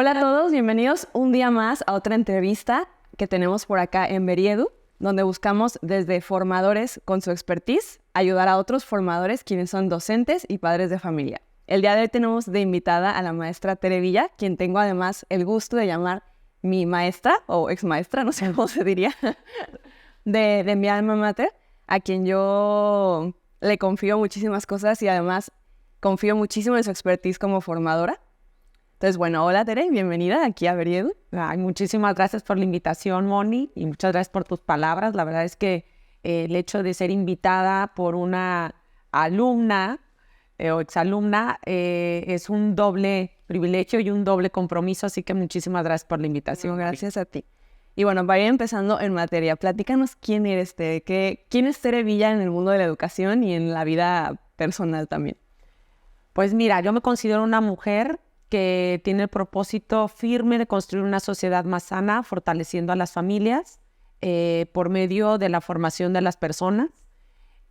Hola a todos, bienvenidos un día más a otra entrevista que tenemos por acá en Beriedu, donde buscamos desde formadores con su expertise ayudar a otros formadores quienes son docentes y padres de familia. El día de hoy tenemos de invitada a la maestra Tere Villa, quien tengo además el gusto de llamar mi maestra o ex maestra, no sé cómo se diría, de mi alma mater, a quien yo le confío muchísimas cosas y además confío muchísimo en su expertise como formadora. Entonces, bueno, hola Tere, bienvenida aquí a Beriedu. Ay, muchísimas gracias por la invitación, Moni, y muchas gracias por tus palabras. La verdad es que el hecho de ser invitada por una alumna o exalumna es un doble privilegio y un doble compromiso, así que muchísimas gracias por la invitación. Gracias a ti. Y bueno, para ir empezando en materia, platícanos quién eres, Tere, quién es Tere Villa en el mundo de la educación y en la vida personal también. Pues mira, yo me considero una mujer que tiene el propósito firme de construir una sociedad más sana, fortaleciendo a las familias por medio de la formación de las personas.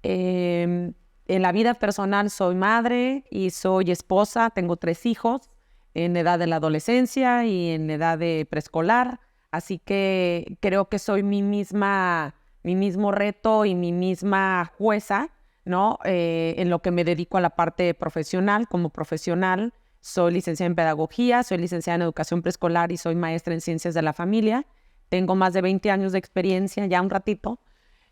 En la vida personal soy madre y soy esposa, tengo 3 hijos en edad de la adolescencia y en edad de preescolar, así que creo que soy mi mismo reto y mi misma jueza, ¿no? En lo que me dedico a la parte profesional, como profesional. Soy licenciada en pedagogía, soy licenciada en educación preescolar y soy maestra en ciencias de la familia. Tengo más de 20 años de experiencia, ya un ratito,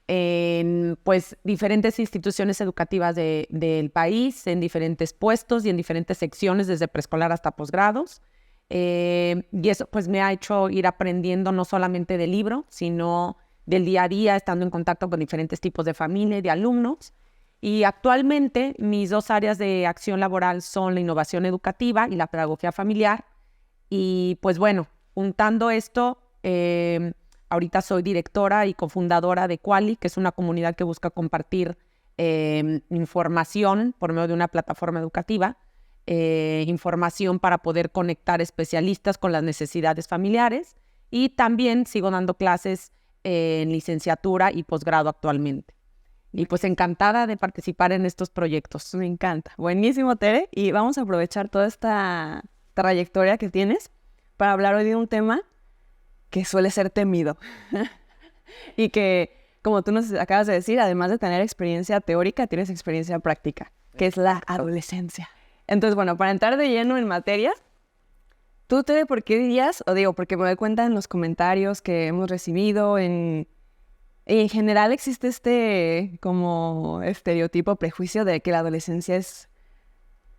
en pues, diferentes instituciones educativas del país, en diferentes puestos y en diferentes secciones, desde preescolar hasta posgrados. Y eso pues, me ha hecho ir aprendiendo no solamente del libro, sino del día a día, estando en contacto con diferentes tipos de familia y de alumnos. Y actualmente mis 2 áreas de acción laboral son la innovación educativa y la pedagogía familiar. Y pues bueno, juntando esto, ahorita soy directora y cofundadora de Quali, que es una comunidad que busca compartir información por medio de una plataforma educativa, información para poder conectar especialistas con las necesidades familiares. Y también sigo dando clases en licenciatura y posgrado actualmente. Y pues encantada de participar en estos proyectos. Me encanta. Buenísimo, Tere. Y vamos a aprovechar toda esta trayectoria que tienes para hablar hoy de un tema que suele ser temido. Y que, como tú nos acabas de decir, además de tener experiencia teórica, tienes experiencia práctica, que es la adolescencia. Entonces, bueno, para entrar de lleno en materia, ¿tú, Tere, por qué dirías, o digo, porque me doy cuenta en los comentarios que hemos recibido, en general existe este como estereotipo, prejuicio de que la adolescencia es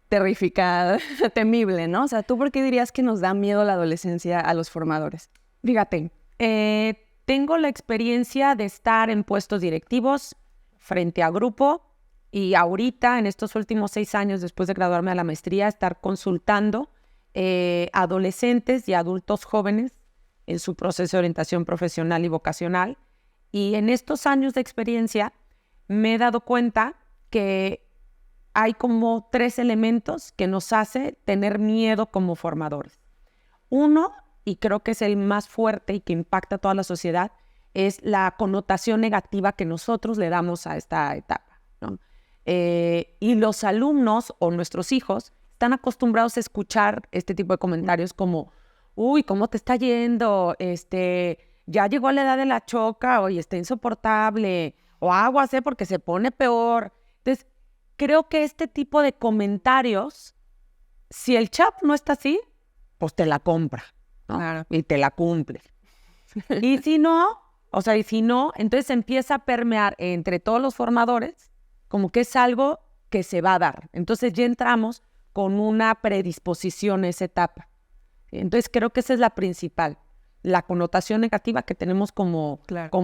terrífica, temible, ¿no? O sea, ¿tú por qué dirías que nos da miedo la adolescencia a los formadores? Fíjate, tengo la experiencia de estar en puestos directivos frente a grupo y ahorita, en estos últimos 6 años, después de graduarme de la maestría, estar consultando adolescentes y adultos jóvenes en su proceso de orientación profesional y vocacional. Y en estos años de experiencia me he dado cuenta que hay como 3 elementos que nos hace tener miedo como formadores. Uno, y creo que es el más fuerte y que impacta a toda la sociedad, es la connotación negativa que nosotros le damos a esta etapa, ¿no? Y los alumnos o nuestros hijos están acostumbrados a escuchar este tipo de comentarios como, uy, ¿cómo te está yendo? Ya llegó a la edad de la choca, oye, está insoportable, o aguas, porque se pone peor. Entonces, creo que este tipo de comentarios, si el chap no está así, pues te la compra, ¿no? Claro. Y te la cumple. Y si no, entonces empieza a permear entre todos los formadores como que es algo que se va a dar. Entonces ya entramos con una predisposición a esa etapa. Entonces creo que esa es la principal. La connotación negativa que tenemos como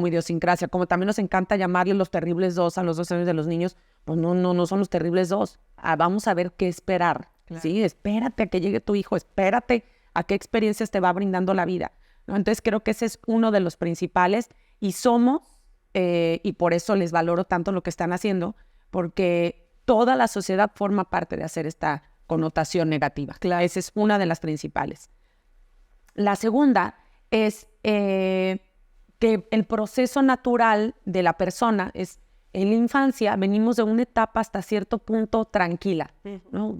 idiosincrasia, como también nos encanta llamarle los terribles 2 a los 2 años de los niños, pues no son los terribles 2. Vamos a ver qué esperar, ¿sí? Espérate a que llegue tu hijo, espérate a qué experiencias te va brindando la vida, ¿no? Entonces creo que ese es uno de los principales y y por eso les valoro tanto lo que están haciendo, porque toda la sociedad forma parte de hacer esta connotación negativa. Claro. Esa es una de las principales. La segunda es que el proceso natural de la persona es, en la infancia venimos de una etapa hasta cierto punto tranquila, ¿no?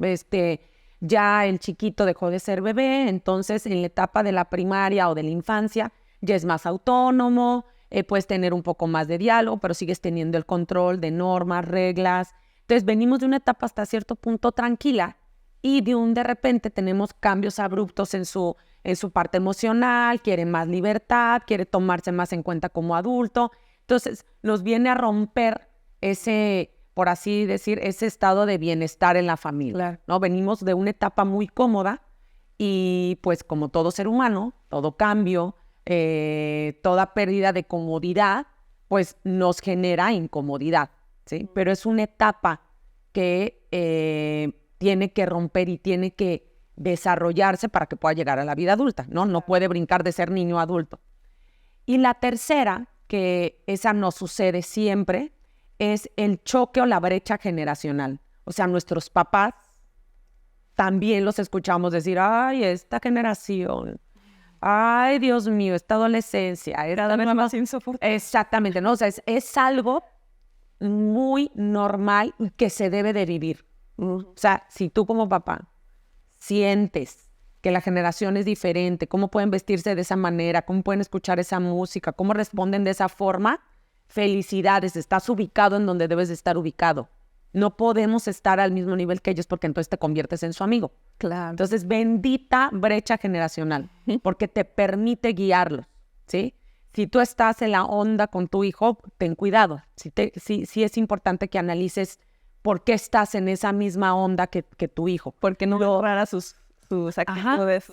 ya el chiquito dejó de ser bebé, entonces en la etapa de la primaria o de la infancia ya es más autónomo, puedes tener un poco más de diálogo, pero sigues teniendo el control de normas, reglas. Entonces venimos de una etapa hasta cierto punto tranquila y de repente tenemos cambios abruptos en su parte emocional, quiere más libertad, quiere tomarse más en cuenta como adulto. Entonces nos viene a romper ese, por así decir, ese estado de bienestar en la familia, Claro. ¿no? Venimos de una etapa muy cómoda y pues como todo ser humano, todo cambio, toda pérdida de comodidad, pues nos genera incomodidad, ¿sí? Pero es una etapa que tiene que romper y tiene que desarrollarse para que pueda llegar a la vida adulta, ¿no? No puede brincar de ser niño a adulto. Y la tercera, que esa no sucede siempre, es el choque o la brecha generacional. O sea, nuestros papás también los escuchamos decir, ay, esta generación, ay, Dios mío, esta adolescencia, era más insoportable. exactamente, ¿no? O sea, es algo muy normal y que se debe de vivir. O sea, si tú como papá sientes que la generación es diferente, cómo pueden vestirse de esa manera, cómo pueden escuchar esa música, cómo responden de esa forma, felicidades, estás ubicado en donde debes de estar ubicado. No podemos estar al mismo nivel que ellos porque entonces te conviertes en su amigo. Claro. Entonces, bendita brecha generacional, porque te permite guiarlos, ¿sí? Si tú estás en la onda con tu hijo, ten cuidado. Sí es importante que analices por qué estás en esa misma onda que tu hijo. Porque no borrara sus actitudes.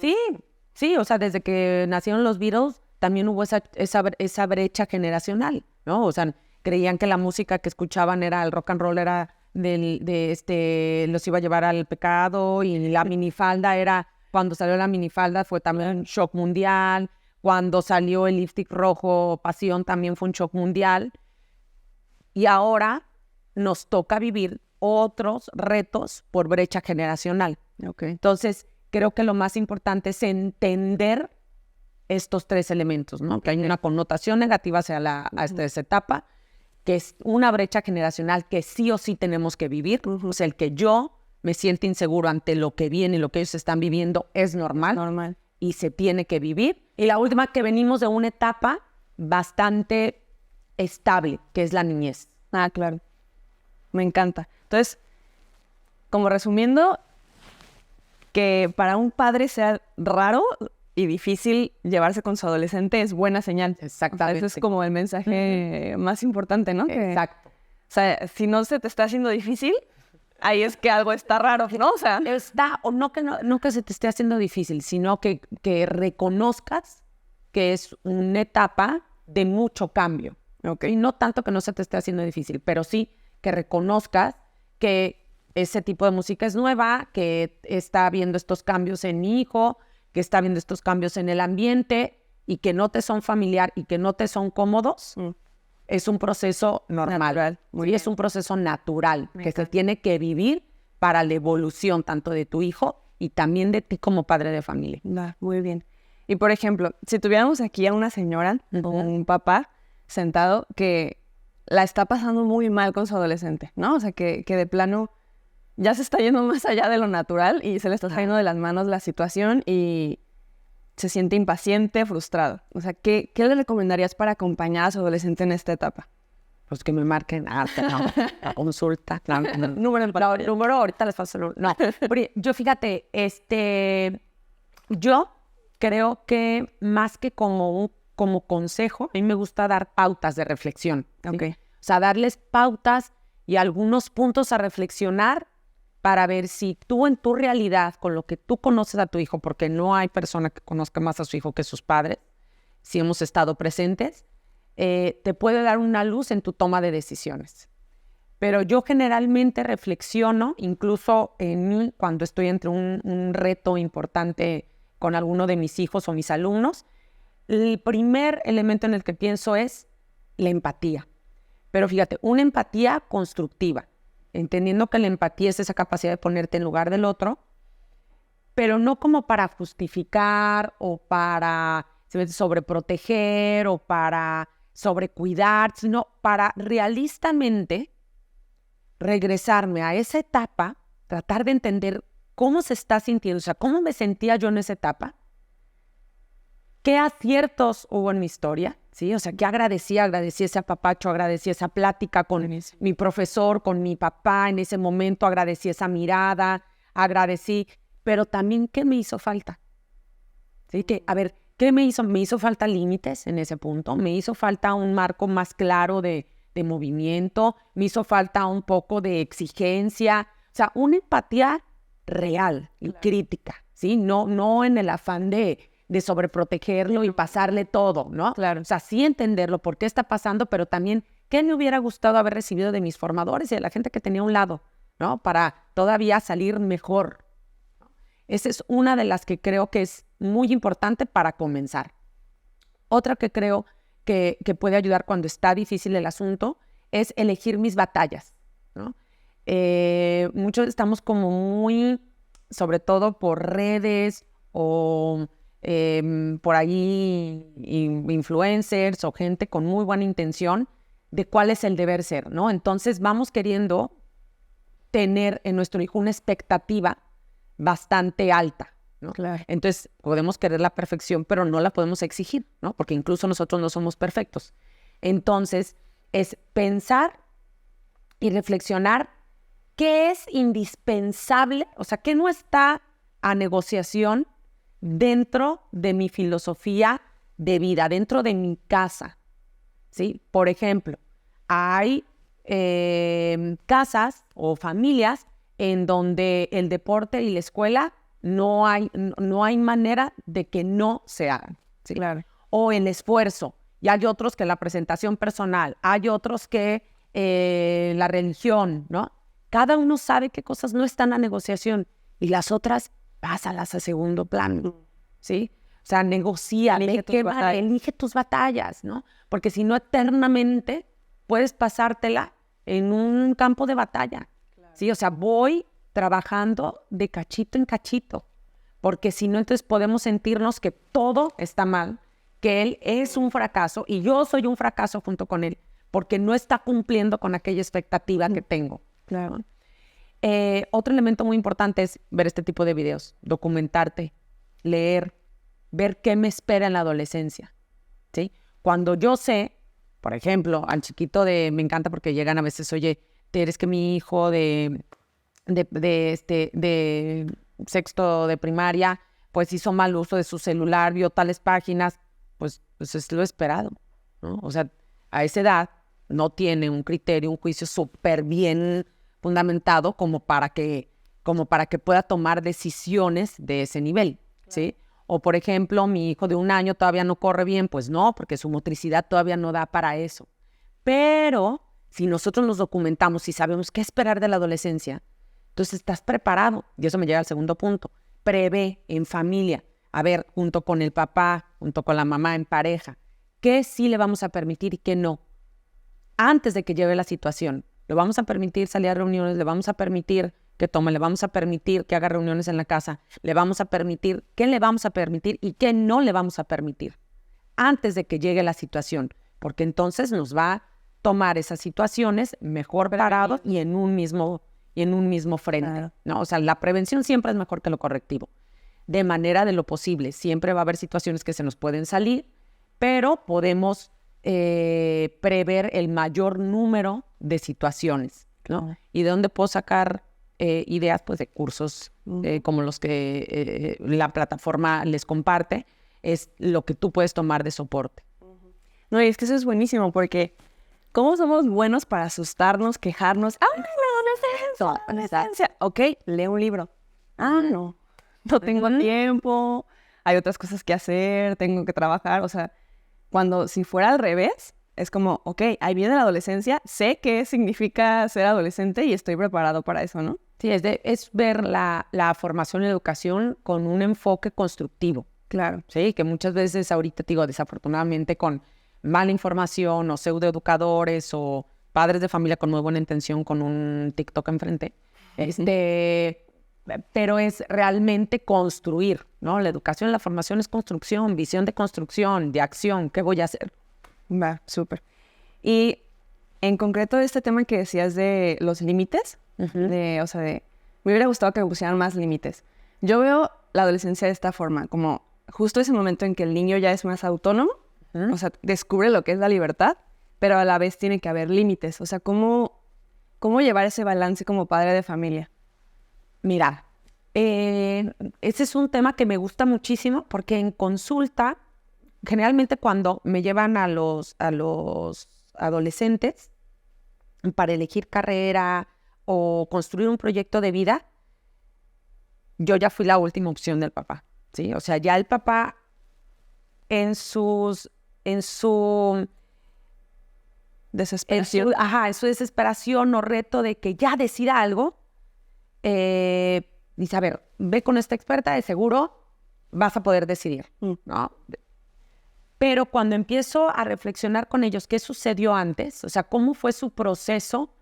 Sí, o sea, desde que nacieron los Beatles también hubo esa brecha generacional, ¿no? O sea, creían que la música que escuchaban era el rock and roll, era los iba a llevar al pecado, y la minifalda era, cuando salió la minifalda fue también un shock mundial, cuando salió el lipstick rojo, Pasión, también fue un shock mundial, y ahora nos toca vivir otros retos por brecha generacional. Okay. Entonces, creo que lo más importante es entender estos tres elementos, ¿no? Que hay una connotación negativa hacia esta etapa, que es una brecha generacional que sí o sí tenemos que vivir. O sea, el que yo me sienta inseguro ante lo que viene y lo que ellos están viviendo es normal. Y se tiene que vivir. Y la última, que venimos de una etapa bastante estable, que es la niñez. Ah, claro. Me encanta. Entonces, como resumiendo, que para un padre sea raro y difícil llevarse con su adolescente es buena señal. Exactamente. O sea, ese es como el mensaje más importante, ¿no? Exacto. O sea, si no se te está haciendo difícil, ahí es que algo está raro, ¿no? O sea, no que se te esté haciendo difícil, sino que reconozcas que es una etapa de mucho cambio. Okay. Y no tanto que no se te esté haciendo difícil, pero sí que reconozcas que ese tipo de música es nueva, que está viendo estos cambios en mi hijo, que está viendo estos cambios en el ambiente y que no te son familiar y que no te son cómodos. Es un proceso normal. Sí, es un proceso natural que se tiene que vivir para la evolución tanto de tu hijo y también de ti como padre de familia. Muy bien. Y por ejemplo, si tuviéramos aquí a una señora o un papá sentado que la está pasando muy mal con su adolescente, ¿no? O sea, que de plano ya se está yendo más allá de lo natural y se le está saliendo de las manos la situación y se siente impaciente, frustrado. O sea, ¿qué le recomendarías para acompañar a su adolescente en esta etapa? Pues que me marquen la consulta. Número en pantalla. Número, ahorita les paso el número. No, pero yo fíjate, yo creo que más que como consejo, a mí me gusta dar pautas de reflexión. ¿Sí? Okay. O sea, darles pautas y algunos puntos a reflexionar para ver si tú en tu realidad, con lo que tú conoces a tu hijo, porque no hay persona que conozca más a su hijo que sus padres, si hemos estado presentes, te puede dar una luz en tu toma de decisiones. Pero yo generalmente reflexiono, incluso cuando estoy entre un reto importante con alguno de mis hijos o mis alumnos, el primer elemento en el que pienso es la empatía. Pero fíjate, una empatía constructiva, entendiendo que la empatía es esa capacidad de ponerte en lugar del otro, pero no como para justificar o para sobreproteger o para sobrecuidar, sino para realistamente regresarme a esa etapa, tratar de entender cómo se está sintiendo, o sea, cómo me sentía yo en esa etapa, qué aciertos hubo en mi historia, ¿sí? O sea, qué agradecí ese apapacho, agradecí esa plática con mi profesor, con mi papá en ese momento, agradecí esa mirada, agradecí, pero también qué me hizo falta, ¿sí? Que, a ver, ¿qué me hizo? Me hizo falta límites en ese punto, me hizo falta un marco más claro de movimiento, me hizo falta un poco de exigencia, o sea, una empatía real y crítica, ¿sí? No en el afán de sobreprotegerlo y pasarle todo, ¿no? Claro. O sea, sí entenderlo, por qué está pasando, pero también qué me hubiera gustado haber recibido de mis formadores y de la gente que tenía a un lado, ¿no? Para todavía salir mejor. Esa es una de las que creo que es muy importante para comenzar. Otra que creo que puede ayudar cuando está difícil el asunto es elegir mis batallas, ¿no? Muchos estamos como muy, sobre todo por redes o por ahí influencers o gente con muy buena intención de cuál es el deber ser, ¿no? Entonces vamos queriendo tener en nuestro hijo una expectativa bastante alta, ¿no? Claro. Entonces podemos querer la perfección, pero no la podemos exigir, ¿no? Porque incluso nosotros no somos perfectos. Entonces es pensar y reflexionar qué es indispensable, o sea, qué no está a negociación dentro de mi filosofía de vida, dentro de mi casa, ¿sí? Por ejemplo, hay casas o familias en donde el deporte y la escuela no hay manera de que no se hagan, ¿sí? Claro. O el esfuerzo. Y hay otros que la presentación personal, hay otros que la religión, ¿no? Cada uno sabe qué cosas no están a negociación y las otras pásalas a segundo plano, ¿sí? O sea, negocia, elige tus batallas, ¿no? Porque si no, eternamente puedes pasártela en un campo de batalla, ¿sí? O sea, voy trabajando de cachito en cachito, porque si no, entonces podemos sentirnos que todo está mal, que él es un fracaso y yo soy un fracaso junto con él, porque no está cumpliendo con aquella expectativa que tengo. Claro. Otro elemento muy importante es ver este tipo de videos, documentarte, leer, ver qué me espera en la adolescencia, ¿sí? Cuando yo sé, por ejemplo, al chiquito me encanta porque llegan a veces, oye, eres que mi hijo de sexto de primaria, pues hizo mal uso de su celular, vio tales páginas, pues es lo esperado, ¿no? O sea, a esa edad no tiene un criterio, un juicio súper bien fundamentado como para que pueda tomar decisiones de ese nivel, ¿sí? O, por ejemplo, mi hijo de 1 año todavía no corre bien, pues no, porque su motricidad todavía no da para eso. Pero si nosotros nos documentamos y sabemos qué esperar de la adolescencia, entonces estás preparado. Y eso me llega al segundo punto. Prevé en familia, a ver, junto con el papá, junto con la mamá, en pareja, qué sí le vamos a permitir y qué no. Antes de que llegue la situación, le vamos a permitir salir a reuniones, le vamos a permitir que tome, le vamos a permitir que haga reuniones en la casa, le vamos a permitir, qué le vamos a permitir y qué no le vamos a permitir. Antes de que llegue la situación, porque entonces nos va a tomar esas situaciones mejor preparados y en un mismo frente, Claro. ¿no? O sea, la prevención siempre es mejor que lo correctivo. De manera de lo posible, siempre va a haber situaciones que se nos pueden salir, pero podemos prever el mayor número de situaciones, ¿no? Claro. ¿Y de dónde puedo sacar ideas? Pues de cursos como los que la plataforma les comparte, es lo que tú puedes tomar de soporte. No, y es que eso es buenísimo porque ¿cómo somos buenos para asustarnos, quejarnos? ¡Ay, la adolescencia! Ok, lee un libro. Ah, no tengo tiempo, hay otras cosas que hacer, tengo que trabajar. O sea, si fuera al revés, es como, ok, ahí viene la adolescencia, sé qué significa ser adolescente y estoy preparado para eso, ¿no? Sí, es ver la formación y educación con un enfoque constructivo. Claro. Sí, que muchas veces ahorita, te digo, desafortunadamente con mala información o pseudoeducadores o padres de familia con muy buena intención con un TikTok enfrente, pero es realmente construir, ¿no? La educación, la formación es construcción, visión de construcción, de acción, ¿qué voy a hacer? Va, súper. Y en concreto este tema que decías de los límites, o sea, de Me hubiera gustado que me pusieran más límites. Yo veo la adolescencia de esta forma, como justo ese momento en que el niño ya es más autónomo, o sea, descubre lo que es la libertad, pero a la vez tiene que haber límites. O sea, ¿cómo llevar ese balance como padre de familia? Mira, ese es un tema que me gusta muchísimo porque en consulta, generalmente cuando me llevan a los adolescentes para elegir carrera o construir un proyecto de vida, yo ya fui la última opción del papá, ¿sí? O sea, ya el papá en su Desesperación. en su desesperación o reto de que ya decida algo, dice, a ver, ve con esta experta, de seguro vas a poder decidir, ¿no? Pero cuando empiezo a reflexionar con ellos qué sucedió antes, o sea, cómo fue su proceso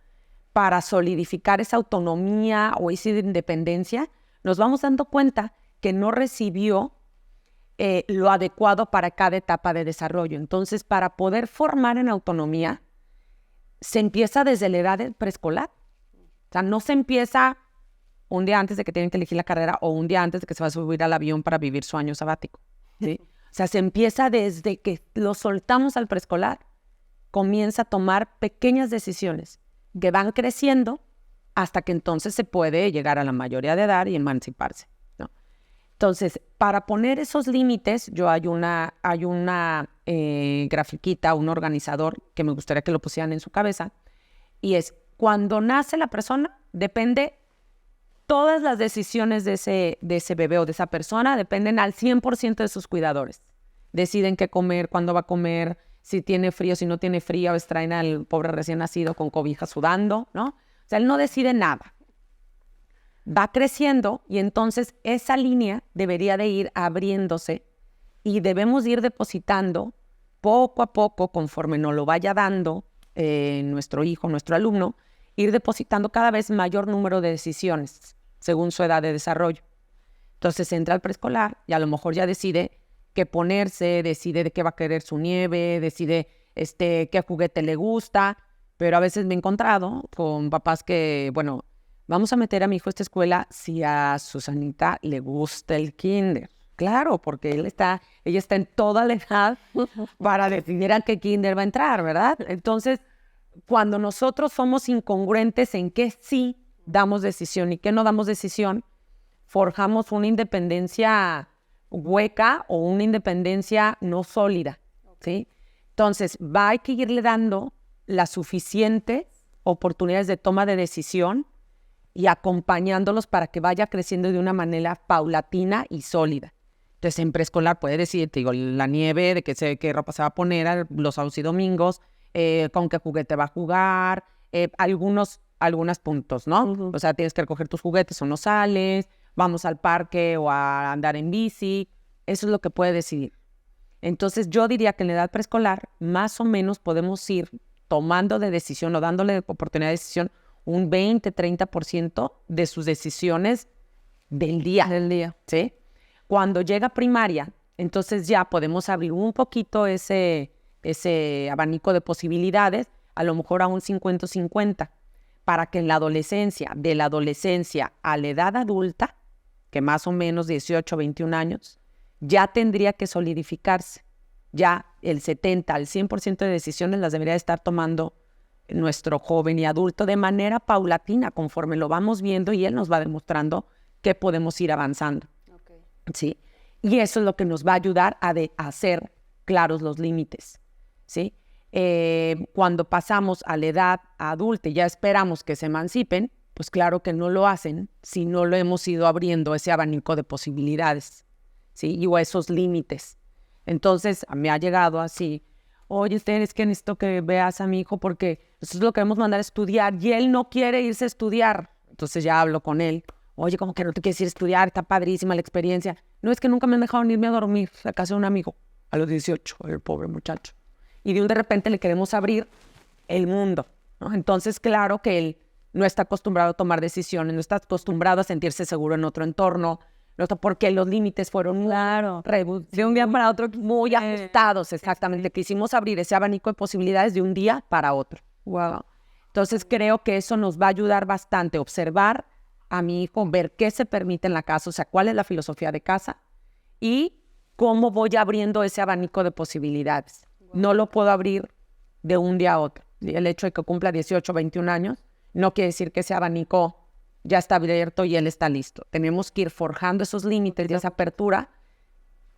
para solidificar esa autonomía o esa independencia, nos vamos dando cuenta que no recibió lo adecuado para cada etapa de desarrollo. Entonces, para poder formar en autonomía, se empieza desde la edad preescolar. O sea, no se empieza un día antes de que tienen que elegir la carrera o un día antes de que se va a subir al avión para vivir su año sabático, ¿sí? O sea, se empieza desde que lo soltamos al preescolar, comienza a tomar pequeñas decisiones que van creciendo hasta que entonces se puede llegar a la mayoría de edad y emanciparse, ¿no? Entonces, para poner esos límites, hay una grafiquita, un organizador que me gustaría que lo pusieran en su cabeza, y es, cuando nace la persona, depende, todas las decisiones de ese bebé o de esa persona dependen al 100% de sus cuidadores. Deciden qué comer, cuándo va a comer, si tiene frío, si no tiene frío, a veces traen al pobre recién nacido con cobija sudando, ¿no? O sea, él no decide nada. Va creciendo y entonces esa línea debería de ir abriéndose y debemos ir depositando poco a poco, conforme nos lo vaya dando nuestro hijo, nuestro alumno, ir depositando cada vez mayor número de decisiones según su edad de desarrollo. Entonces entra al preescolar y a lo mejor ya decide qué ponerse, decide de qué va a querer su nieve, decide qué juguete le gusta, pero a veces me he encontrado con papás que, bueno, vamos a meter a mi hijo a esta escuela si a Susanita le gusta el kinder. Claro, porque ella está en toda la edad para decidir a qué kinder va a entrar, ¿verdad? Entonces, cuando nosotros somos incongruentes en qué sí damos decisión y qué no damos decisión, forjamos una independencia hueca o una independencia no sólida, ¿sí? Entonces, hay que irle dando las suficientes oportunidades de toma de decisión y acompañándolos para que vaya creciendo de una manera paulatina y sólida. Entonces, en preescolar puede decir, te digo, la nieve, de qué ropa se va a poner los sábados y domingos, con qué juguete va a jugar, algunos puntos, ¿no? Uh-huh. O sea, tienes que recoger tus juguetes o no sales, vamos al parque o a andar en bici. Eso es lo que puede decidir. Entonces, yo diría que en la edad preescolar, más o menos podemos ir tomando de decisión o dándole oportunidad de decisión un 20-30% de sus decisiones del día, ¿sí? Cuando llega primaria, entonces ya podemos abrir un poquito ese abanico de posibilidades, a lo mejor a un 50-50, para que en la adolescencia, de la adolescencia a la edad adulta, que más o menos 18-21 años, ya tendría que solidificarse. Ya el 70 al 100% de decisiones las debería estar tomando nuestro joven y adulto de manera paulatina, conforme lo vamos viendo y él nos va demostrando que podemos ir avanzando. Okay. ¿Sí? Y eso es lo que nos va a ayudar a hacer claros los límites, ¿sí? Cuando pasamos a la edad adulta y ya esperamos que se emancipen, pues claro que no lo hacen si no lo hemos ido abriendo ese abanico de posibilidades, ¿sí? O esos límites. Entonces, me ha llegado así, oye, es que necesito que veas a mi hijo porque nosotros lo queremos mandar a estudiar y él no quiere irse a estudiar. Entonces ya hablo con él. Oye, ¿cómo que no te quieres ir a estudiar? Está padrísima la experiencia. No, es que nunca me han dejado irme a dormir a casa de un amigo. A los 18, el pobre muchacho. Y de repente le queremos abrir el mundo, ¿no? Entonces, claro que él no está acostumbrado a tomar decisiones, no está acostumbrado a sentirse seguro en otro entorno, no está, porque los límites fueron de un día para otro muy ajustados, exactamente. Quisimos abrir ese abanico de posibilidades de un día para otro. Wow. Entonces, creo que eso nos va a ayudar bastante, observar a mi hijo ver qué se permite en la casa, o sea, cuál es la filosofía de casa y cómo voy abriendo ese abanico de posibilidades. No lo puedo abrir de un día a otro. El hecho de que cumpla 18, 21 años no quiere decir que ese abanico ya está abierto y él está listo. Tenemos que ir forjando esos límites y esa apertura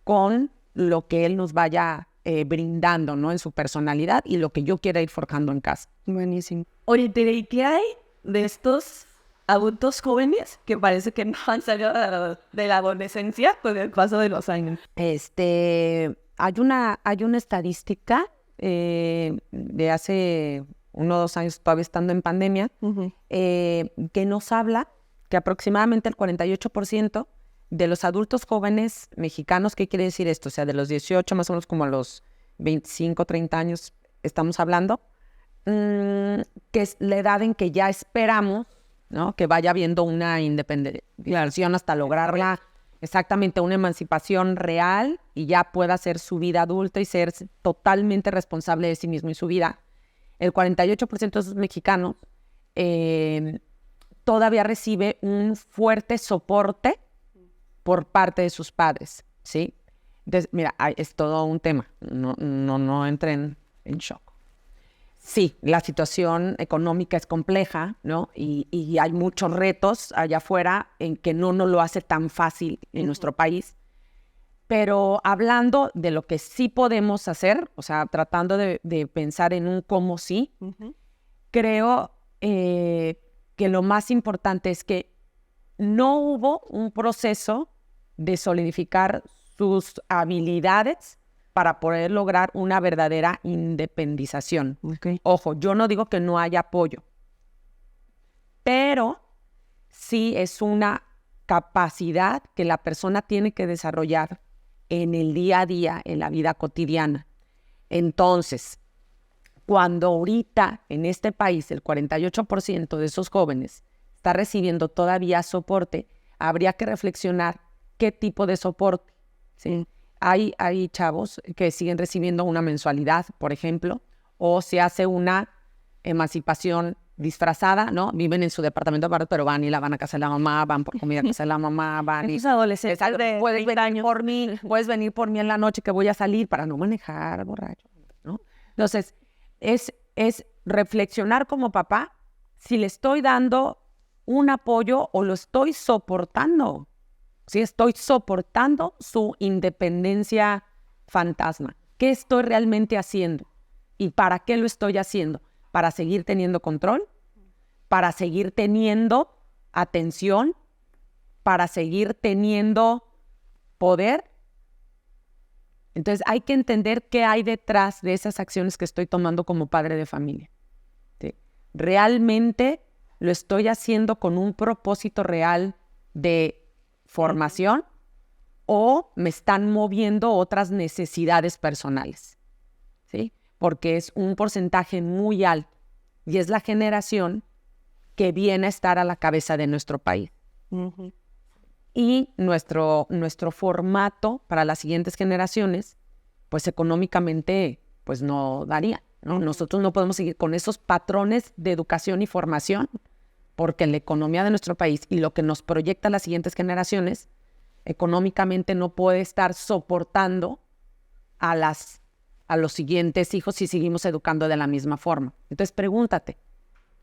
con lo que él nos vaya brindando, ¿no? En su personalidad y lo que yo quiera ir forjando en casa. Buenísimo. Oye, Tere, ¿y qué hay de estos adultos jóvenes que parece que no han salido de la adolescencia con el paso de los años? Hay una estadística de hace 1 o 2 años, todavía estando en pandemia, que nos habla que aproximadamente el 48% de los adultos jóvenes mexicanos, ¿qué quiere decir esto? O sea, de los 18 más o menos como a los 25, 30 años estamos hablando, que es la edad en que ya esperamos, ¿no? Que vaya habiendo una independización hasta lograrla, exactamente, una emancipación real y ya pueda hacer su vida adulta y ser totalmente responsable de sí mismo y su vida. El 48% de esos mexicanos todavía recibe un fuerte soporte por parte de sus padres, ¿sí? Entonces, mira, es todo un tema, no entren en shock. Sí, la situación económica es compleja, ¿no? Y hay muchos retos allá afuera en que no nos lo hace tan fácil en nuestro país. Pero hablando de lo que sí podemos hacer, o sea, tratando de pensar en un cómo sí, creo que lo más importante es que no hubo un proceso de solidificar sus habilidades para poder lograr una verdadera independización. Okay. Ojo, yo no digo que no haya apoyo, pero sí es una capacidad que la persona tiene que desarrollar en el día a día, en la vida cotidiana. Entonces, cuando ahorita en este país el 48% de esos jóvenes está recibiendo todavía soporte, habría que reflexionar qué tipo de soporte, ¿sí? Hay chavos que siguen recibiendo una mensualidad, por ejemplo, o se hace una emancipación disfrazada, ¿no? Viven en su departamento aparte, pero van y la van a casa de la mamá, van por comida a casa de la mamá, van y... Esos adolescentes de puedes 20 venir años. por mí, puedes venir por mí en la noche que voy a salir para no manejar borracho, ¿no? Entonces, es reflexionar como papá si le estoy dando un apoyo o lo estoy soportando. Si estoy soportando su independencia fantasma. ¿Qué estoy realmente haciendo? ¿Y para qué lo estoy haciendo? ¿Para seguir teniendo control? ¿Para seguir teniendo atención? ¿Para seguir teniendo poder? Entonces hay que entender qué hay detrás de esas acciones que estoy tomando como padre de familia. ¿Sí? ¿Realmente lo estoy haciendo con un propósito real de formación o me están moviendo otras necesidades personales? ¿Sí? Porque es un porcentaje muy alto y es la generación que viene a estar a la cabeza de nuestro país. Y nuestro formato para las siguientes generaciones, pues económicamente, pues no daría, ¿no? Nosotros no podemos seguir con esos patrones de educación y formación porque la economía de nuestro país y lo que nos proyecta las siguientes generaciones, económicamente no puede estar soportando a los siguientes hijos si seguimos educando de la misma forma. Entonces pregúntate,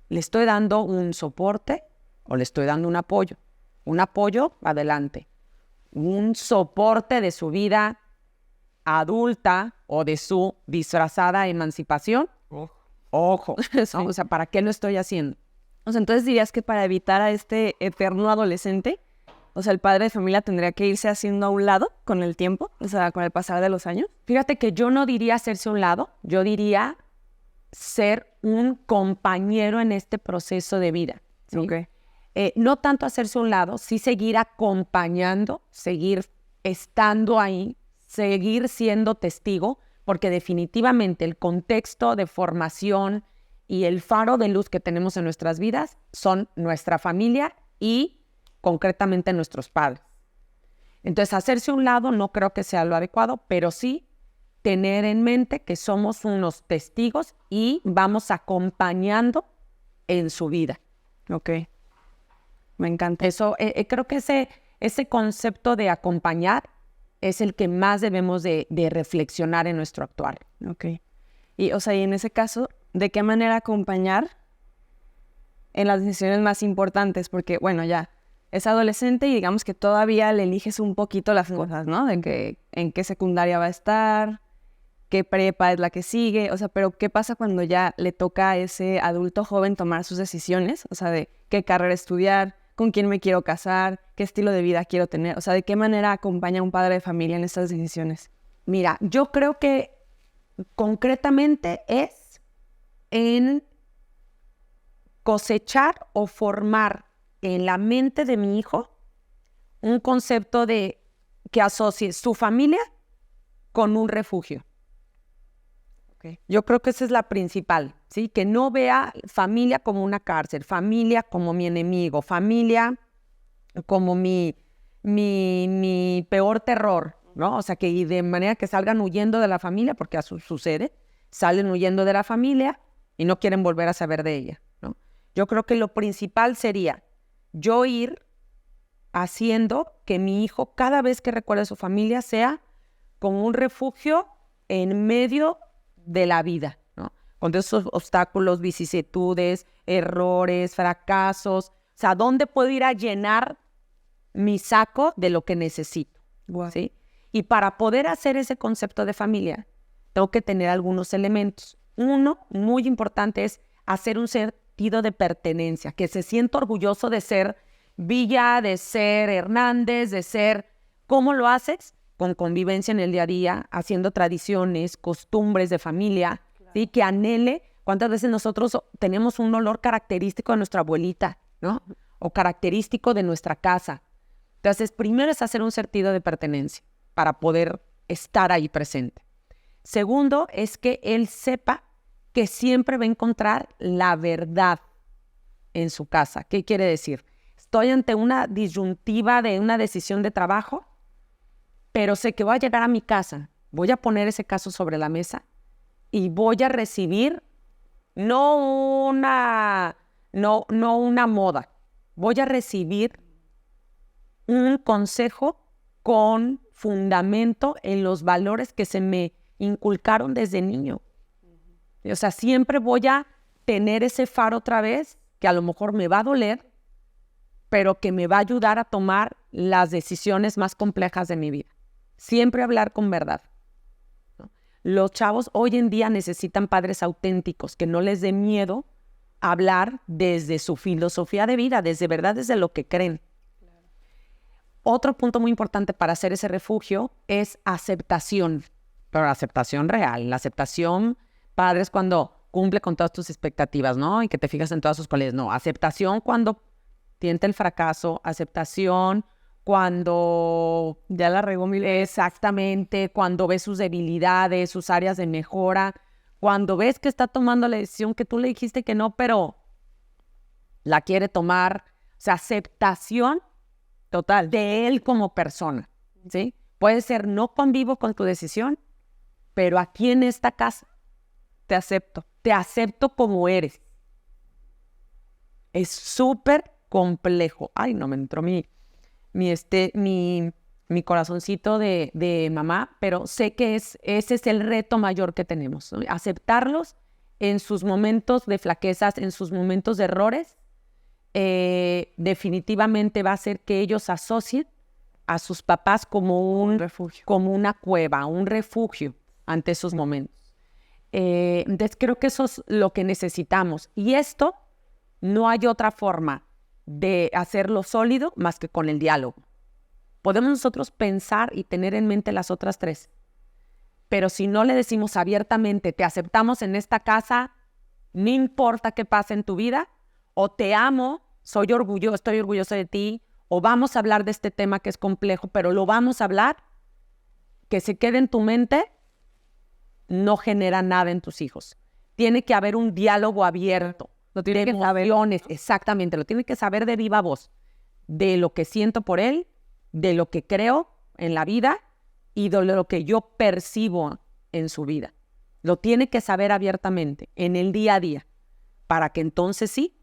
¿le estoy dando un soporte o le estoy dando un apoyo? Un apoyo, adelante. Un soporte de su vida adulta o de su disfrazada emancipación, ojo, ¿no? O sea, ¿para qué lo estoy haciendo? O sea, entonces dirías que para evitar a este eterno adolescente, o sea, el padre de familia tendría que irse haciendo a un lado con el tiempo, o sea, con el pasar de los años. Fíjate que yo no diría hacerse a un lado, yo diría ser un compañero en este proceso de vida, ¿sí? Okay. No tanto hacerse a un lado, sí seguir acompañando, seguir estando ahí, seguir siendo testigo, porque definitivamente el contexto de formación y el faro de luz que tenemos en nuestras vidas son nuestra familia y concretamente nuestros padres. Entonces, hacerse a un lado no creo que sea lo adecuado, pero sí tener en mente que somos unos testigos y vamos acompañando en su vida. Ok. Me encanta. Eso, creo que ese concepto de acompañar es el que más debemos de reflexionar en nuestro actuar. Ok. Y, o sea, y en ese caso, ¿de qué manera acompañar en las decisiones más importantes? Porque, bueno, ya es adolescente y digamos que todavía le eliges un poquito las cosas, ¿no? De que en qué secundaria va a estar, qué prepa es la que sigue, o sea, pero ¿qué pasa cuando ya le toca a ese adulto joven tomar sus decisiones? O sea, de qué carrera estudiar, con quién me quiero casar, qué estilo de vida quiero tener, o sea, ¿de qué manera acompaña un padre de familia en estas decisiones? Mira, yo creo que concretamente es en cosechar o formar en la mente de mi hijo un concepto de que asocie su familia con un refugio. Okay. Yo creo que esa es la principal, ¿sí? Que no vea familia como una cárcel, familia como mi enemigo, familia como mi peor terror, ¿no? O sea, que de manera que salgan huyendo de la familia, porque eso sucede, salen huyendo de la familia y no quieren volver a saber de ella, ¿no? Yo creo que lo principal sería yo ir haciendo que mi hijo, cada vez que recuerde a su familia, sea como un refugio en medio de la vida, ¿no? Con esos obstáculos, vicisitudes, errores, fracasos. O sea, ¿dónde puedo ir a llenar mi saco de lo que necesito? Wow. ¿Sí? Y para poder hacer ese concepto de familia, tengo que tener algunos elementos. Uno, muy importante, es hacer un sentido de pertenencia, que se sienta orgulloso de ser Villa, de ser Hernández, de ser... ¿Cómo lo haces? Con convivencia en el día a día, haciendo tradiciones, costumbres de familia, claro. ¿Sí? Que anhele. ¿Cuántas veces nosotros tenemos un olor característico de nuestra abuelita, ¿no? O característico de nuestra casa? Entonces, primero es hacer un sentido de pertenencia para poder estar ahí presente. Segundo, es que él sepa que siempre va a encontrar la verdad en su casa. ¿Qué quiere decir? Estoy ante una disyuntiva de una decisión de trabajo, pero sé que voy a llegar a mi casa, voy a poner ese caso sobre la mesa y voy a recibir no una moda, voy a recibir un consejo con fundamento en los valores que se me inculcaron desde niño. O sea, siempre voy a tener ese faro otra vez, que a lo mejor me va a doler, pero que me va a ayudar a tomar las decisiones más complejas de mi vida. Siempre hablar con verdad, ¿no? Los chavos hoy en día necesitan padres auténticos, que no les dé miedo hablar desde su filosofía de vida, desde verdad, desde lo que creen. Claro. Otro punto muy importante para hacer ese refugio es aceptación, pero aceptación real, la aceptación, padres, cuando cumple con todas tus expectativas, ¿no? Y que te fijas en todas sus cualidades. No, aceptación cuando tiente el fracaso, aceptación cuando ya la regó mil veces. Exactamente, cuando ves sus debilidades, sus áreas de mejora, cuando ves que está tomando la decisión que tú le dijiste que no, pero la quiere tomar. O sea, aceptación total de él como persona, ¿sí? Puede ser, no convivo con tu decisión, pero aquí en esta casa te acepto como eres. Es súper complejo. Ay, no me entró mi corazoncito de mamá, pero sé que ese es el reto mayor que tenemos, ¿no? Aceptarlos en sus momentos de flaquezas, en sus momentos de errores. Definitivamente va a hacer que ellos asocien a sus papás como un refugio, como una cueva, un refugio ante esos momentos. Entonces creo que eso es lo que necesitamos. Y esto no hay otra forma de hacerlo sólido más que con el diálogo. Podemos nosotros pensar y tener en mente las otras tres, pero si no le decimos abiertamente, te aceptamos en esta casa, no importa qué pase en tu vida, o te amo, estoy orgulloso de ti, o vamos a hablar de este tema que es complejo, pero lo vamos a hablar, que se quede en tu mente, no genera nada en tus hijos. Tiene que haber un diálogo abierto. Lo tiene de que saber. Exactamente, lo tiene que saber de viva voz, de lo que siento por él, de lo que creo en la vida y de lo que yo percibo en su vida. Lo tiene que saber abiertamente, en el día a día, para que entonces sí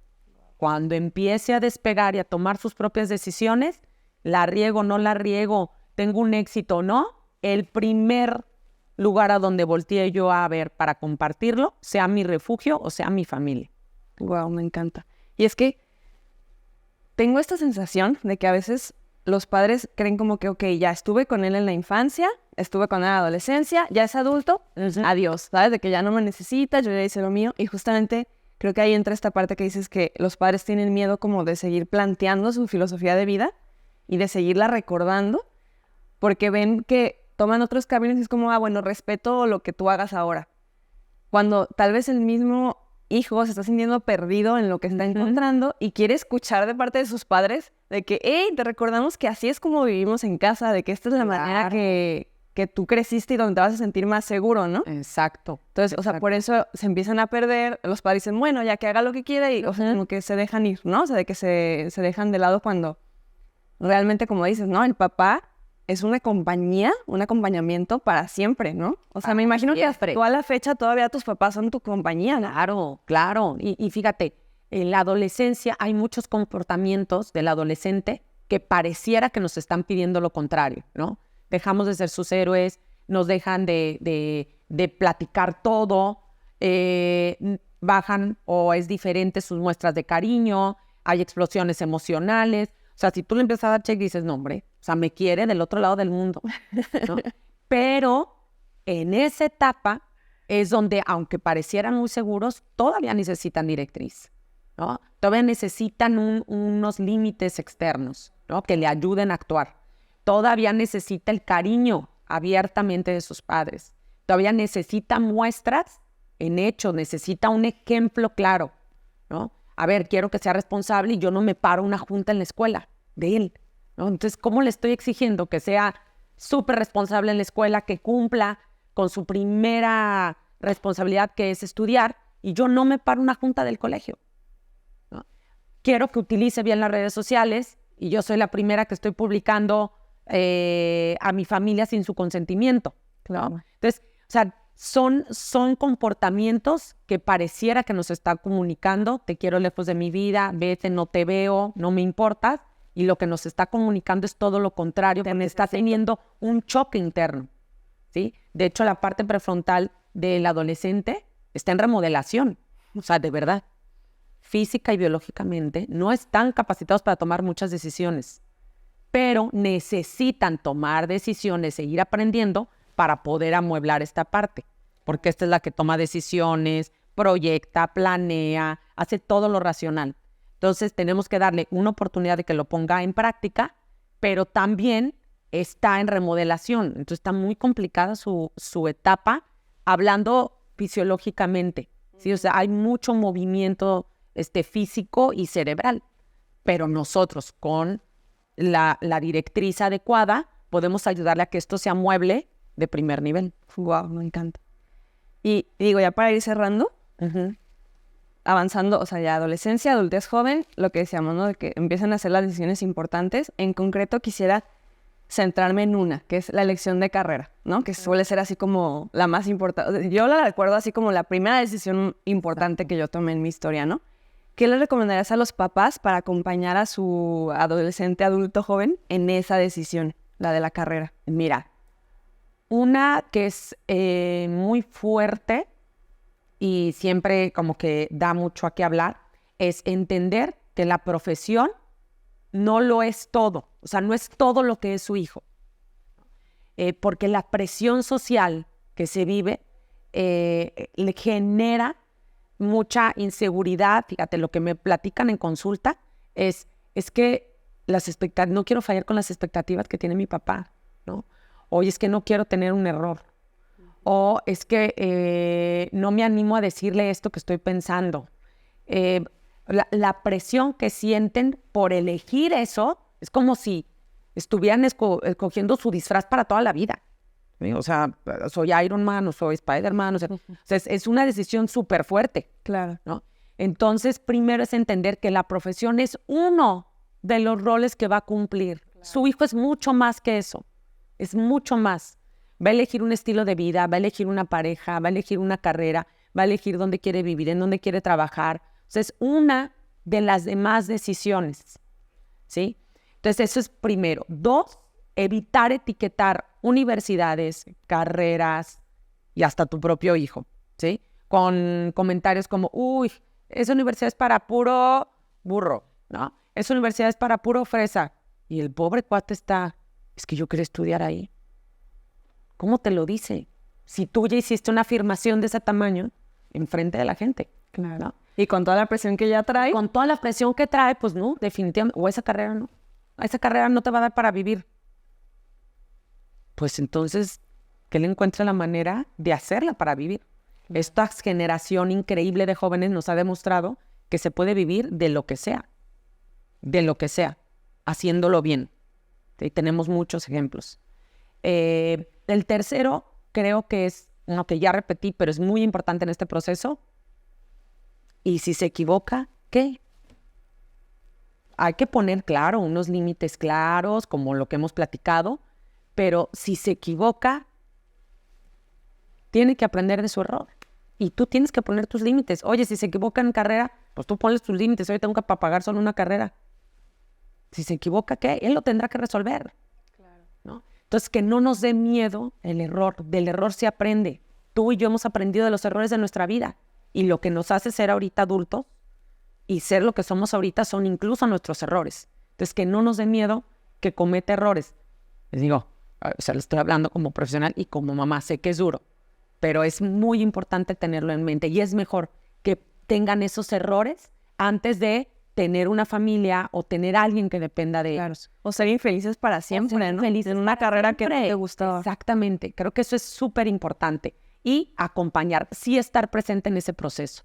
Cuando empiece a despegar y a tomar sus propias decisiones, la riego, no la riego, tengo un éxito o no, el primer lugar a donde volteé yo a ver para compartirlo, sea mi refugio o sea mi familia. Wow, me encanta. Y es que tengo esta sensación de que a veces los padres creen como que, ok, ya estuve con él en la infancia, estuve con él en la adolescencia, ya es adulto, adiós, ¿sabes? De que ya no me necesita, yo ya hice lo mío. Y justamente creo que ahí entra esta parte que dices que los padres tienen miedo como de seguir planteando su filosofía de vida y de seguirla recordando, porque ven que toman otros caminos y es como, bueno, respeto lo que tú hagas ahora. Cuando tal vez el mismo hijo se está sintiendo perdido en lo que está encontrando y quiere escuchar de parte de sus padres de que, hey, te recordamos que así es como vivimos en casa, de que esta es la manera que tú creciste y donde te vas a sentir más seguro, ¿no? Exacto. Entonces, o sea, por eso se empiezan a perder, los padres dicen, bueno, ya que haga lo que quiera y, o sea, como que se dejan ir, ¿no? O sea, de que se dejan de lado cuando realmente, como dices, ¿no? El papá es una compañía, un acompañamiento para siempre, ¿no? O sea, me imagino que hasta tú a la fecha todavía tus papás son tu compañía, ¿no? Claro, claro. Y fíjate, en la adolescencia hay muchos comportamientos del adolescente que pareciera que nos están pidiendo lo contrario, ¿no? Dejamos de ser sus héroes, nos dejan de platicar todo, bajan o es diferente sus muestras de cariño, hay explosiones emocionales. O sea, si tú le empiezas a dar check, dices, no, hombre, o sea, me quiere del otro lado del mundo, ¿no? Pero en esa etapa es donde, aunque parecieran muy seguros, todavía necesitan directriz, ¿no? Todavía necesitan unos límites externos, ¿no? Que le ayuden a actuar. Todavía necesita el cariño abiertamente de sus padres. Todavía necesita muestras en hechos, necesita un ejemplo claro, ¿no? A ver, quiero que sea responsable y yo no me paro una junta en la escuela de él, ¿no? Entonces, ¿cómo le estoy exigiendo que sea súper responsable en la escuela, que cumpla con su primera responsabilidad, que es estudiar, y yo no me paro una junta del colegio, ¿no? Quiero que utilice bien las redes sociales y yo soy la primera que estoy publicando a mi familia sin su consentimiento, ¿no? Entonces, o sea, son comportamientos que pareciera que nos está comunicando, te quiero lejos de mi vida, vete, no te veo, no me importas, y lo que nos está comunicando es todo lo contrario, porque está teniendo un choque interno, ¿sí? De hecho, la parte prefrontal del adolescente está en remodelación, o sea, de verdad, física y biológicamente no están capacitados para tomar muchas decisiones, pero necesitan tomar decisiones, seguir aprendiendo para poder amueblar esta parte, porque esta es la que toma decisiones, proyecta, planea, hace todo lo racional. Entonces tenemos que darle una oportunidad de que lo ponga en práctica, pero también está en remodelación. Entonces está muy complicada su etapa, hablando fisiológicamente, ¿sí? O sea, hay mucho movimiento físico y cerebral, pero nosotros con la directriz adecuada podemos ayudarle a que esto se amueble de primer nivel. Wow, me encanta. Y digo, ya para ir cerrando, avanzando, o sea, ya adolescencia, adultez joven, lo que decíamos, ¿no? De que empiezan a hacer las decisiones importantes. En concreto, quisiera centrarme en una, que es la elección de carrera, ¿no? Que suele ser así como la más importante. Yo la recuerdo así como la primera decisión importante que yo tomé en mi historia, ¿no? ¿Qué le recomendarías a los papás para acompañar a su adolescente, adulto, joven en esa decisión, la de la carrera? Mira, una que es muy fuerte y siempre como que da mucho a qué hablar, es entender que la profesión no lo es todo, o sea, no es todo lo que es su hijo, porque la presión social que se vive le genera mucha inseguridad. Fíjate, lo que me platican en consulta es que no quiero fallar con las expectativas que tiene mi papá, ¿no? Oye, es que no quiero tener un error. O es que no me animo a decirle esto que estoy pensando. La presión que sienten por elegir eso es como si estuvieran escogiendo su disfraz para toda la vida, ¿sí? O sea, soy Iron Man o soy Spider-Man. O sea, es una decisión súper fuerte. Claro. ¿No? Entonces, primero es entender que la profesión es uno de los roles que va a cumplir. Claro. Su hijo es mucho más que eso. Es mucho más. Va a elegir un estilo de vida, va a elegir una pareja, va a elegir una carrera, va a elegir dónde quiere vivir, en dónde quiere trabajar. O sea, es una de las demás decisiones, ¿sí? Entonces, eso es primero. 2, evitar etiquetar universidades, carreras y hasta tu propio hijo, ¿sí? Con comentarios como, uy, esa universidad es para puro burro, ¿no? Esa universidad es para puro fresa. Y el pobre cuate está, es que yo quiero estudiar ahí. ¿Cómo te lo dice? Si tú ya hiciste una afirmación de ese tamaño enfrente de la gente. Claro. ¿No? Y con toda la presión que ya trae. Con toda la presión que trae, pues no, definitivamente. O esa carrera no. Esa carrera no te va a dar para vivir. Pues entonces, que él encuentre la manera de hacerla para vivir. Esta generación increíble de jóvenes nos ha demostrado que se puede vivir de lo que sea, haciéndolo bien. ¿Sí? Tenemos muchos ejemplos. El tercero, creo que es, no, que ya repetí, pero es muy importante en este proceso. Y si se equivoca, ¿qué? Hay que poner, claro, unos límites claros, como lo que hemos platicado, pero si se equivoca, tiene que aprender de su error. Y tú tienes que poner tus límites. Oye, si se equivoca en carrera, pues tú pones tus límites. Oye, tengo que pagar solo una carrera. Si se equivoca, ¿qué? Él lo tendrá que resolver. Claro. ¿No? Entonces, que no nos dé miedo el error. Del error se aprende. Tú y yo hemos aprendido de los errores de nuestra vida. Y lo que nos hace ser ahorita adultos y ser lo que somos ahorita son incluso nuestros errores. Entonces, que no nos dé miedo que cometa errores. Les digo, o sea, le estoy hablando como profesional y como mamá. Sé que es duro, pero es muy importante tenerlo en mente. Y es mejor que tengan esos errores antes de tener una familia o tener a alguien que dependa de ellos. O ser infelices para siempre, ¿no? Infelices en una carrera que no siempre. te gustaba. Exactamente. Creo que eso es súper importante. Y acompañar, sí estar presente en ese proceso.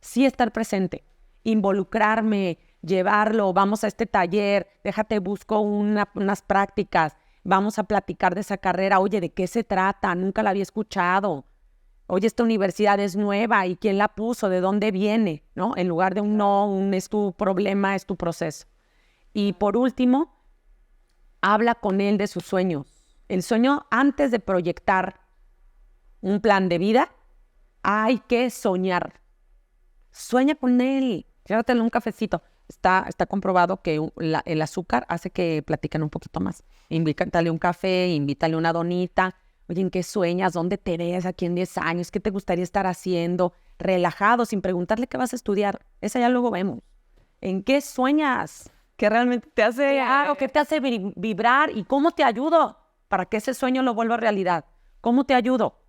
Sí estar presente. Involucrarme, llevarlo, vamos a este taller, déjate, busco unas prácticas, vamos a platicar de esa carrera. Oye, ¿de qué se trata? Nunca la había escuchado. Oye, esta universidad es nueva, ¿y quién la puso? ¿De dónde viene? ¿No? En lugar de un no, es tu problema, es tu proceso. Y por último, habla con él de sus sueños. El sueño, antes de proyectar un plan de vida, hay que soñar. Sueña con él, llévatelo un cafecito. Está comprobado que el azúcar hace que platiquen un poquito más. Invítale un café, invítale una donita. Oye, ¿en qué sueñas? ¿Dónde te ves aquí en 10 años? ¿Qué te gustaría estar haciendo? Relajado, sin preguntarle qué vas a estudiar. Esa ya luego vemos. ¿En qué sueñas? Que realmente te hace... Claro, ¿qué te hace vibrar? ¿Y cómo te ayudo para que ese sueño lo vuelva realidad? ¿Cómo te ayudo?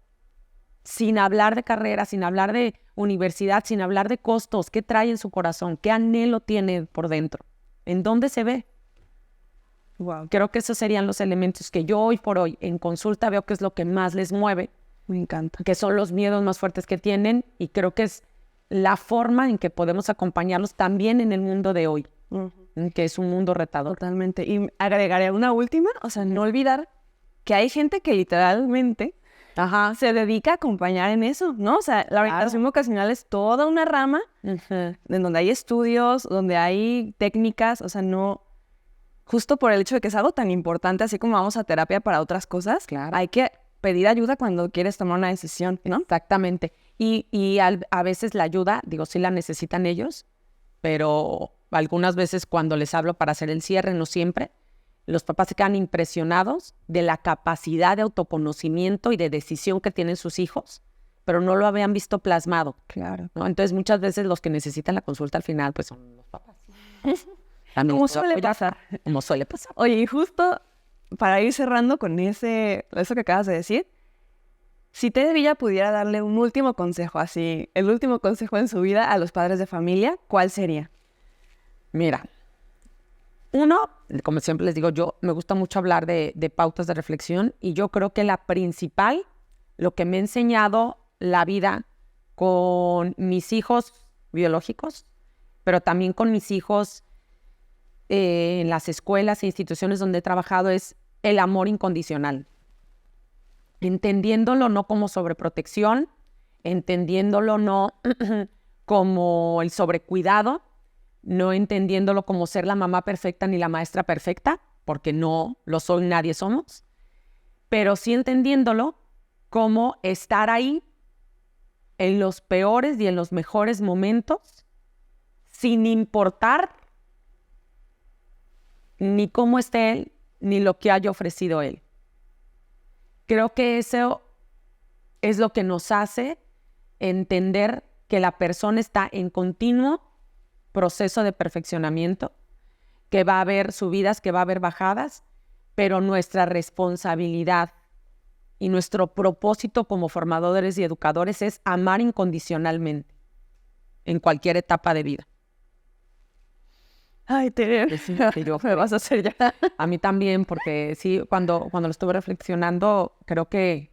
Sin hablar de carrera, sin hablar de universidad, sin hablar de costos. ¿Qué trae en su corazón? ¿Qué anhelo tiene por dentro? ¿En dónde se ve? Wow. Creo que esos serían los elementos que yo hoy por hoy en consulta veo que es lo que más les mueve. Me encanta. Que son los miedos más fuertes que tienen y creo que es la forma en que podemos acompañarlos también en el mundo de hoy, que es un mundo retador. Totalmente. Y agregaré una última, o sea, no olvidar que hay gente que literalmente se dedica a acompañar en eso, ¿no? O sea, la orientación vocacional es toda una rama en donde hay estudios, donde hay técnicas, o sea, no... Justo por el hecho de que es algo tan importante, así como vamos a terapia para otras cosas, Claro. hay que pedir ayuda cuando quieres tomar una decisión, ¿no? Exactamente. Y a veces la ayuda, digo, sí la necesitan ellos, pero algunas veces cuando les hablo para hacer el cierre, no siempre, los papás se quedan impresionados de la capacidad de autoconocimiento y de decisión que tienen sus hijos, pero no lo habían visto plasmado. Claro. ¿No? Entonces, muchas veces los que necesitan la consulta al final, pues son los papás. Como suele pasar. Como suele pasar. Oye, y justo para ir cerrando con eso que acabas de decir, si Tere Villa pudiera darle un último consejo, así, el último consejo en su vida a los padres de familia, ¿cuál sería? Mira, uno, como siempre les digo, yo me gusta mucho hablar de pautas de reflexión y yo creo que la principal, lo que me ha enseñado la vida con mis hijos biológicos, pero también con mis hijos en las escuelas e instituciones donde he trabajado es el amor incondicional. Entendiéndolo no como sobreprotección, entendiéndolo no como el sobrecuidado, no entendiéndolo como ser la mamá perfecta ni la maestra perfecta, porque no lo soy, nadie somos, pero sí entendiéndolo como estar ahí en los peores y en los mejores momentos sin importar ni cómo esté él, ni lo que haya ofrecido él. Creo que eso es lo que nos hace entender que la persona está en continuo proceso de perfeccionamiento, que va a haber subidas, que va a haber bajadas, pero nuestra responsabilidad y nuestro propósito como formadores y educadores es amar incondicionalmente en cualquier etapa de vida. Ay, Tere, me vas a hacer ya. A mí también, porque sí, cuando lo estuve reflexionando, creo que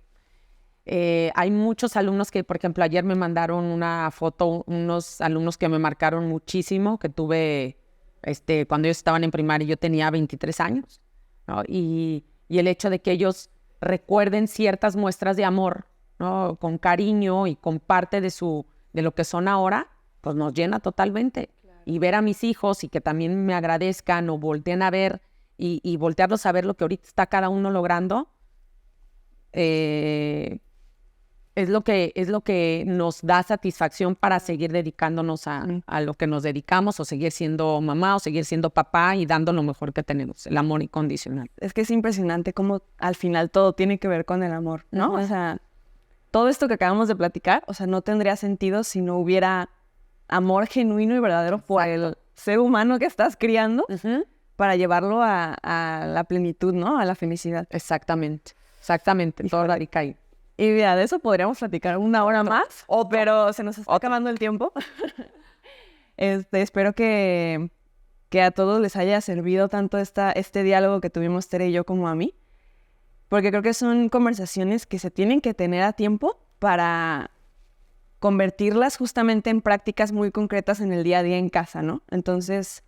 hay muchos alumnos que, por ejemplo, ayer me mandaron una foto, unos alumnos que me marcaron muchísimo, que tuve cuando ellos estaban en primaria, yo tenía 23 años, ¿no? Y el hecho de que ellos recuerden ciertas muestras de amor, ¿no? Con cariño y con parte de lo que son ahora, pues nos llena totalmente. Claro. Y ver a mis hijos y que también me agradezcan o volteen a ver y voltearlos a ver lo que ahorita está cada uno logrando, es lo que nos da satisfacción para seguir dedicándonos a lo que nos dedicamos, o seguir siendo mamá, o seguir siendo papá y dando lo mejor que tenemos, el amor incondicional. Es que es impresionante cómo al final todo tiene que ver con el amor, ¿no? Uh-huh. O sea, todo esto que acabamos de platicar, o sea, no tendría sentido si no hubiera amor genuino y verdadero por el ser humano que estás criando, uh-huh, para llevarlo a la plenitud, ¿no? A la felicidad. Exactamente, todo radica ahí. Y mira, de eso podríamos platicar una hora más, pero se nos está acabando el tiempo. Espero que a todos les haya servido tanto este diálogo que tuvimos Tere y yo como a mí, porque creo que son conversaciones que se tienen que tener a tiempo para convertirlas justamente en prácticas muy concretas en el día a día en casa, ¿no? Entonces,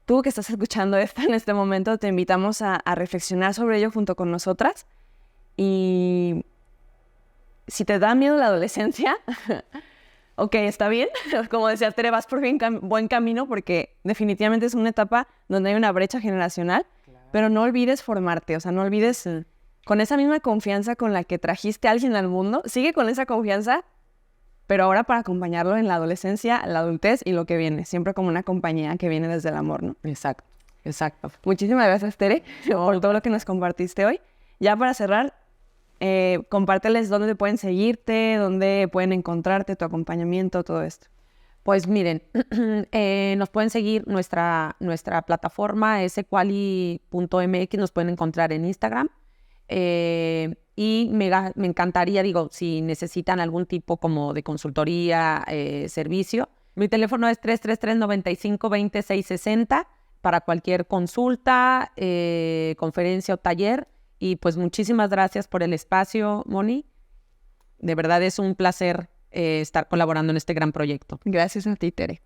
tú que estás escuchando esto en este momento, te invitamos a reflexionar sobre ello junto con nosotras. Y si te da miedo la adolescencia, ok, está bien. Como decía Tere, vas por buen camino, porque definitivamente es una etapa donde hay una brecha generacional, claro. Pero no olvides formarte, o sea, no olvides con esa misma confianza con la que trajiste a alguien al mundo, sigue con esa confianza, pero ahora para acompañarlo en la adolescencia, la adultez y lo que viene, siempre como una compañía que viene desde el amor, ¿no? Exacto. Muchísimas gracias, Tere, por todo lo que nos compartiste hoy. Ya para cerrar, compárteles dónde pueden seguirte, dónde pueden encontrarte, tu acompañamiento, todo esto. Pues miren, nos pueden seguir, nuestra plataforma es equali.mx, nos pueden encontrar en Instagram. Y me encantaría, si necesitan algún tipo como de consultoría, servicio, mi teléfono es 333-95-20-660 para cualquier consulta, conferencia o taller. Y pues muchísimas gracias por el espacio, Moni. De verdad es un placer estar colaborando en este gran proyecto. Gracias a ti, Tere.